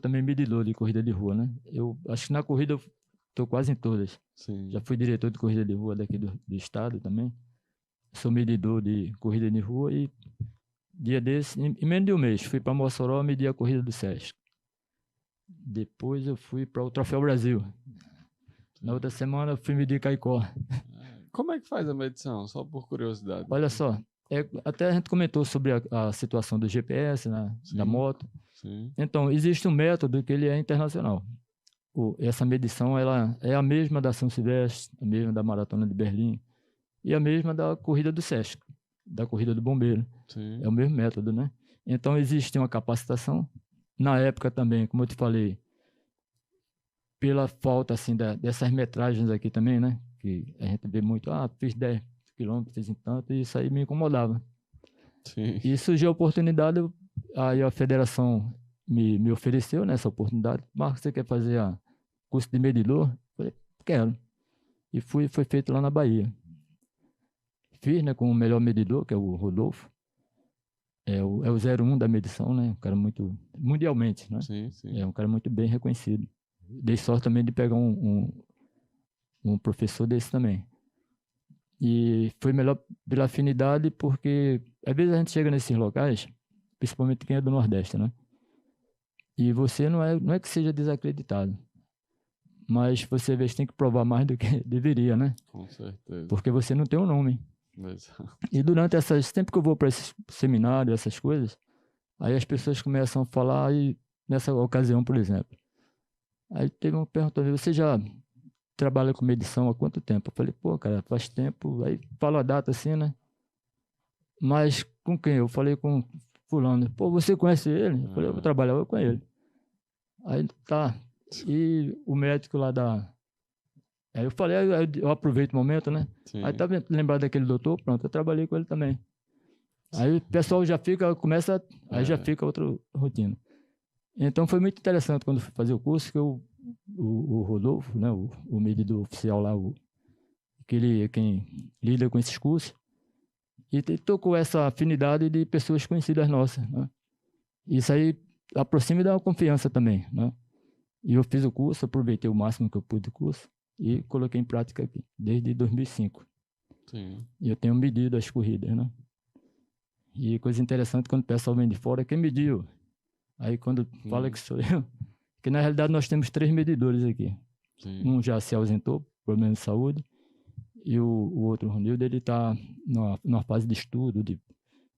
também medidor de corrida de rua, né? Eu acho que na corrida eu estou quase em todas. Sim. Já fui diretor de corrida de rua daqui do estado também. Sou medidor de corrida de rua e dia desse, em menos de um mês, fui para Mossoró medir a corrida do Sesc. Depois eu fui para o Troféu Brasil. Na outra semana eu fui medir Caicó. Como é que faz a medição? Só por curiosidade. Olha só, até a gente comentou sobre a situação do GPS, né, da moto. Sim. Então, existe um método que ele é internacional. Essa medição ela é a mesma da São Silvestre, a mesma da Maratona de Berlim e a mesma da corrida do Sesc, da corrida do Bombeiro. Sim. É o mesmo método, né? Então, existe uma capacitação. Na época também, como eu te falei, pela falta assim, dessas metragens aqui também, né? Que a gente vê muito, fiz 10 quilômetros, fiz em tanto, e isso aí me incomodava. Sim. E surgiu a oportunidade, aí a federação me ofereceu nessa oportunidade. Marcos, você quer fazer curso de medidor? Eu falei, quero. E foi feito lá na Bahia. Fiz, né, com o melhor medidor, que é o Rodolfo. É o 01 da medição, né? Um cara muito, mundialmente, né? Sim, sim. É um cara muito bem reconhecido. Dei sorte também de pegar um professor desse também. E foi melhor pela afinidade, porque às vezes a gente chega nesses locais, principalmente quem é do Nordeste, né? E você não é que seja desacreditado, mas você às vezes tem que provar mais do que deveria, né? Com certeza. Porque você não tem um nome. Exato. E durante sempre que eu vou para esses seminários, essas coisas, aí as pessoas começam a falar, e nessa ocasião, por exemplo, aí teve uma pergunta, você já trabalha com medição há quanto tempo? Eu falei, pô, cara, faz tempo. Aí fala a data assim, né? Mas com quem? Eu falei com fulano. Pô, você conhece ele? Eu falei, eu trabalhava com ele. Aí, tá. E o médico lá Aí eu falei, eu aproveito o momento, né? Sim. Aí tá lembrado daquele doutor? Pronto, eu trabalhei com ele também. Aí o pessoal começa, aí já fica outra rotina. Então foi muito interessante quando fui fazer o curso, que o Rodolfo, né, o medidor oficial lá, que ele é quem lida com esses cursos, e tocou essa afinidade de pessoas conhecidas nossas, né? Isso aí aproxima e dá uma confiança também, né? E eu fiz o curso, aproveitei o máximo que eu pude do curso e coloquei em prática aqui, desde 2005. Sim. E eu tenho medido as corridas, né? E coisa interessante, quando o pessoal vem de fora, quem mediu? Aí quando fala que sou eu, que na realidade nós temos 3 medidores aqui. Sim. Um já se ausentou, problema de saúde, e o outro, o Ronildo, ele está numa fase de estudo, de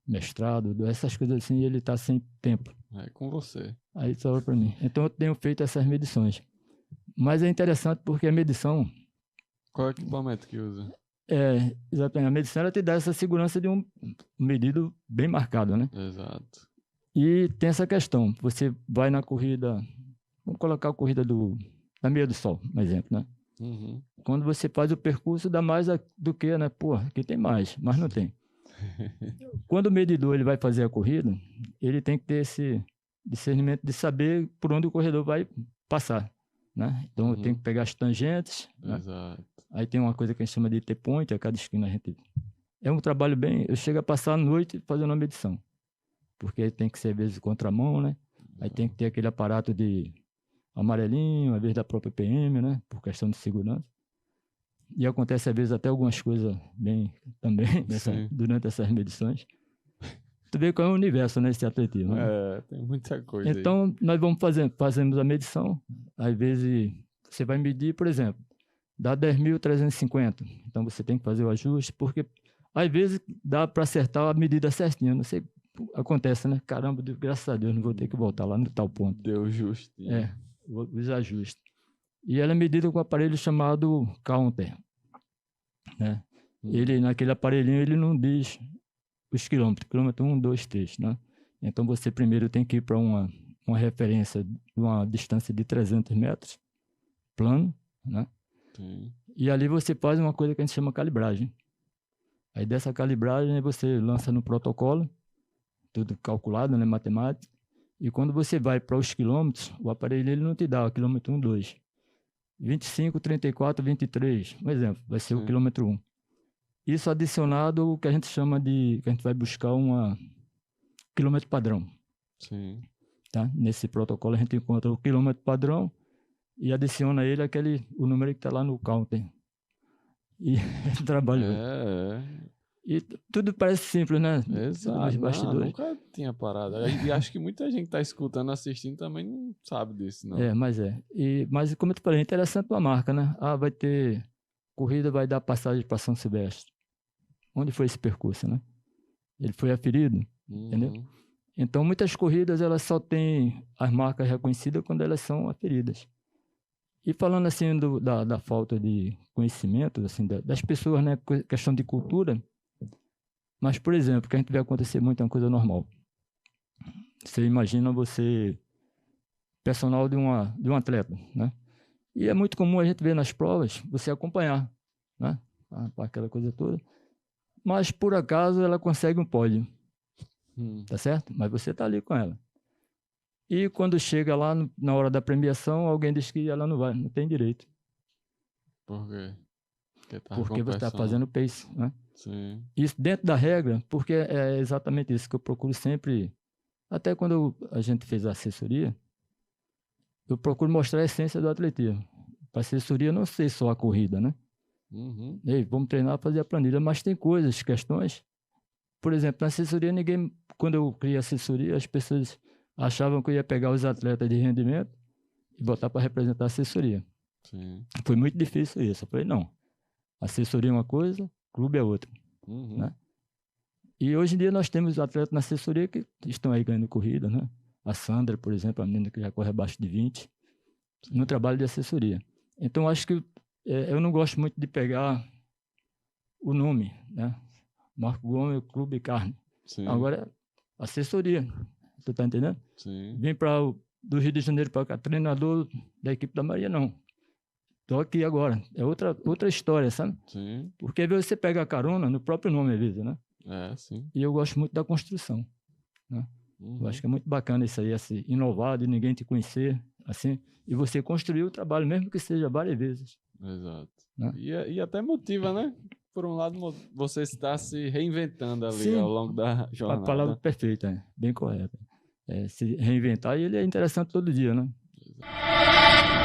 mestrado, essas coisas assim, e ele está sem tempo. É com você. Aí sobra para mim. Então eu tenho feito essas medições. Mas é interessante porque a medição... Qual é o equipamento que usa? Exatamente. A medição ela te dá essa segurança de um medido bem marcado, né? Exato. E tem essa questão. Você vai na corrida... Vamos colocar a corrida da Meia do Sol, um exemplo, né? Uhum. Quando você faz o percurso, dá mais do que, né? Pô, aqui tem mais, mas não tem. Quando o medidor ele vai fazer a corrida, ele tem que ter esse discernimento de saber por onde o corredor vai passar, né? Então, eu tenho que pegar as tangentes, né? Exato. Aí tem uma coisa que a gente chama de T-point, a cada esquina a gente... É um trabalho bem... Eu chego a passar a noite fazendo uma medição, porque tem que ser, às vezes, contramão, né? Aí tem que ter aquele aparato de amarelinho, às vezes da própria PM, né? Por questão de segurança. E acontece, às vezes, até algumas coisas bem também durante essas medições. Tu vê qual é o universo, né, esse atletismo, né? Tem muita coisa então, aí. nós fazemos a medição. Às vezes, você vai medir, por exemplo, dá 10.350. Então, você tem que fazer o ajuste, porque, às vezes, dá para acertar a medida certinha. Não sei, acontece, né? Caramba, graças a Deus, não vou ter que voltar lá no tal ponto. Deu justinho. Os ajustes. E ela é medida com um aparelho chamado Counter, né? Ele, naquele aparelhinho, ele não diz os quilômetros, quilômetro 1, 2, 3, né? Então, você primeiro tem que ir para uma referência de uma distância de 300 metros, plano, né? Sim. E ali você faz uma coisa que a gente chama calibragem. Aí, dessa calibragem, você lança no protocolo, tudo calculado, né, matemática, e quando você vai para os quilômetros, o aparelho ele não te dá o quilômetro 1, 2. 25, 34, 23, um exemplo, vai ser o quilômetro 1. Isso adicionado ao que a gente chama que a gente vai buscar quilômetro padrão. Sim. tá? Nesse protocolo a gente encontra o quilômetro padrão e adiciona ele o número que está lá no counter. E trabalho. E tudo parece simples, né? Exato. Nos bastidores. Nunca tinha parado. E acho que muita gente que está escutando, assistindo também não sabe disso, não. Mas mas como eu te falei, é interessante uma marca, né? Vai ter corrida, vai dar passagem para São Silvestre. Onde foi esse percurso, né? Ele foi aferido, entendeu? Então, muitas corridas, elas só têm as marcas reconhecidas quando elas são aferidas. E falando assim da falta de conhecimento, assim, das pessoas, né? Questão de cultura. Mas, por exemplo, que a gente vê acontecer muito é uma coisa normal. Você imagina personal de um atleta, né? E é muito comum a gente ver nas provas, você acompanhar, né? Aquela coisa toda. Mas, por acaso, ela consegue um pódio. Tá certo? Mas você tá ali com ela. E quando chega lá, na hora da premiação, alguém diz que ela não tem direito. Por quê? Porque você está fazendo pace, né? Sim. Isso dentro da regra, porque é exatamente isso que eu procuro sempre. Até quando a gente fez a assessoria, eu procuro mostrar a essência do atletismo. Para a assessoria não ser só a corrida, né? Ei, vamos treinar para fazer a planilha, mas tem questões. Por exemplo, na assessoria, quando eu criei a assessoria, as pessoas achavam que eu ia pegar os atletas de rendimento e botar para representar a assessoria. Sim. Foi muito difícil isso. Eu falei, não. Assessoria é uma coisa, clube é outra. Né? E hoje em dia nós temos atletas na assessoria que estão aí ganhando corrida, né? A Sandra, por exemplo, a menina que já corre abaixo de 20, no trabalho de assessoria. Então, acho que eu não gosto muito de pegar o nome, né? Marco Gomes, Clube Carne. Sim. Agora, assessoria. Tu tá entendendo? Sim. Vim do Rio de Janeiro para cá, treinador da equipe da Maria, não. Tô aqui agora. É outra história, sabe? Sim. Porque às vezes você pega a carona no próprio nome, às vezes, né? Sim. E eu gosto muito da construção, né? Eu acho que é muito bacana isso aí, assim, inovar, de ninguém te conhecer, assim, e você construir o trabalho, mesmo que seja várias vezes. Exato. Né? E até motiva, né? Por um lado, você está se reinventando ali. Sim, ao longo da jornada. A palavra perfeita, bem correta. Se reinventar, e ele é interessante todo dia, né? Exato.